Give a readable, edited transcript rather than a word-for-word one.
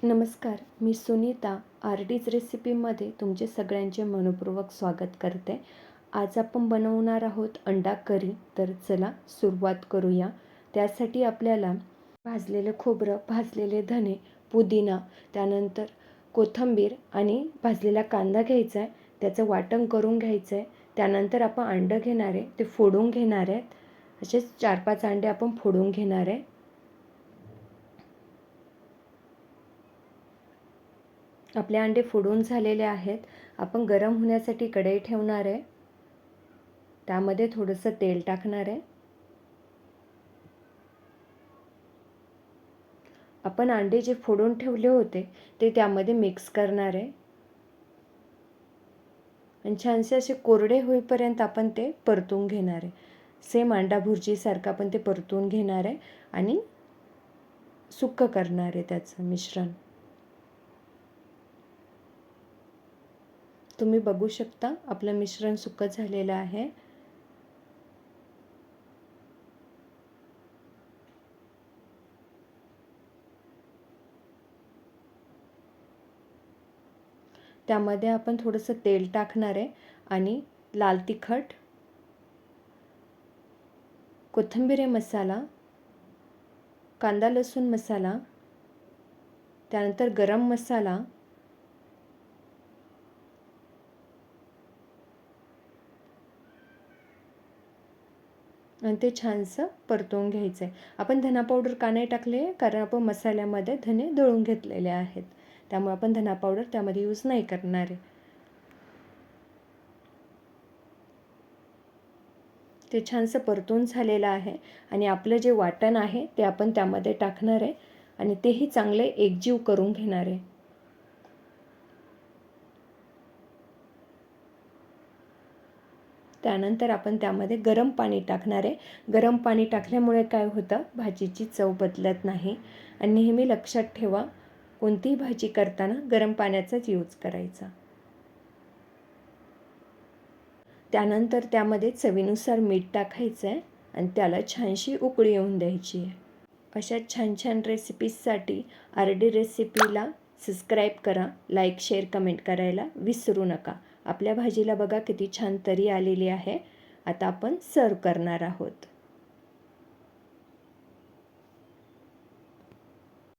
नमस्कार, मी सुनीता आरडीज रेसिपीमध्ये तुमचे सगळ्यांचे मनपूर्वक स्वागत करते. आज आपण बनवणार आहोत अंडा करी. तर चला सुरुवात करूया. त्यासाठी आपल्याला भाजलेलं खोबरं, भाजलेले धने, पुदिना, त्यानंतर कोथिंबीर आणि भाजलेला कांदा घ्यायचा आहे. त्याचं वाटण करून घ्यायचं आहे. त्यानंतर आपण अंडं घेणार आहे, ते फोडून घेणार आहेत. असेच 4-5 अंडे आपण फोडून घेणार आहे. आपले अंडे फोडून झालेले आहेत. आपण गरम होण्यासाठी कढई ठेवणार आहे. त्यामध्ये थोडंसं तेल टाकणार आहे. आपण अंडे जे फोडून ठेवले होते ते त्यामध्ये मिक्स करणार आहे आणि छानसे असे कोरडे होईपर्यंत आपण ते परतून घेणार आहे. सेम अंडा भुर्जीसारखं आपण ते परतून घेणार आहे आणि सुक्क करणार आहे त्याचं मिश्रण. तुम्ही बघू शकता आपलं मिश्रण सुक्क झालेलं आहे. त्यामध्ये आपण थोडंसं तेल टाकणार आहे आणि लाल तिखट, कोथिंबीर मसाला, कांदा लसूण मसाला, त्यानंतर गरम मसाला, आणि ते छानसं परतवून घ्यायचं आहे. आपण धना पावडर का नाही टाकले, कारण आपण मसाल्यामध्ये धने दळून घेतलेले आहेत, त्यामुळे आपण धना पावडर त्यामध्ये यूज नाही करणार आहे. ते छानसं परतून झालेलं आहे आणि आपलं जे वाटण आहे ते आपण त्यामध्ये टाकणार आहे आणि तेही चांगले एकजीव करून घेणार आहे. त्यानंतर आपण त्यामध्ये गरम पाणी टाकणार आहे. गरम पाणी टाकल्यामुळे काय होतं, भाजीची चव बदलत नाही. आणि नेहमी लक्षात ठेवा, कोणतीही भाजी करताना गरम पाण्याचाच यूज करायचा. त्यानंतर त्यामध्ये चवीनुसार मीठ टाकायचं आहे आणि त्याला छानशी उकळी येऊन द्यायची आहे. अशा छान छान रेसिपीजसाठी आरडी रेसिपीला सबस्क्राईब करा, लाईक, शेअर, कमेंट करायला विसरू नका. आपल्या भाजीला बघा किती छान तरी आलेली आहे. आता आपण सर्व करणार आहोत.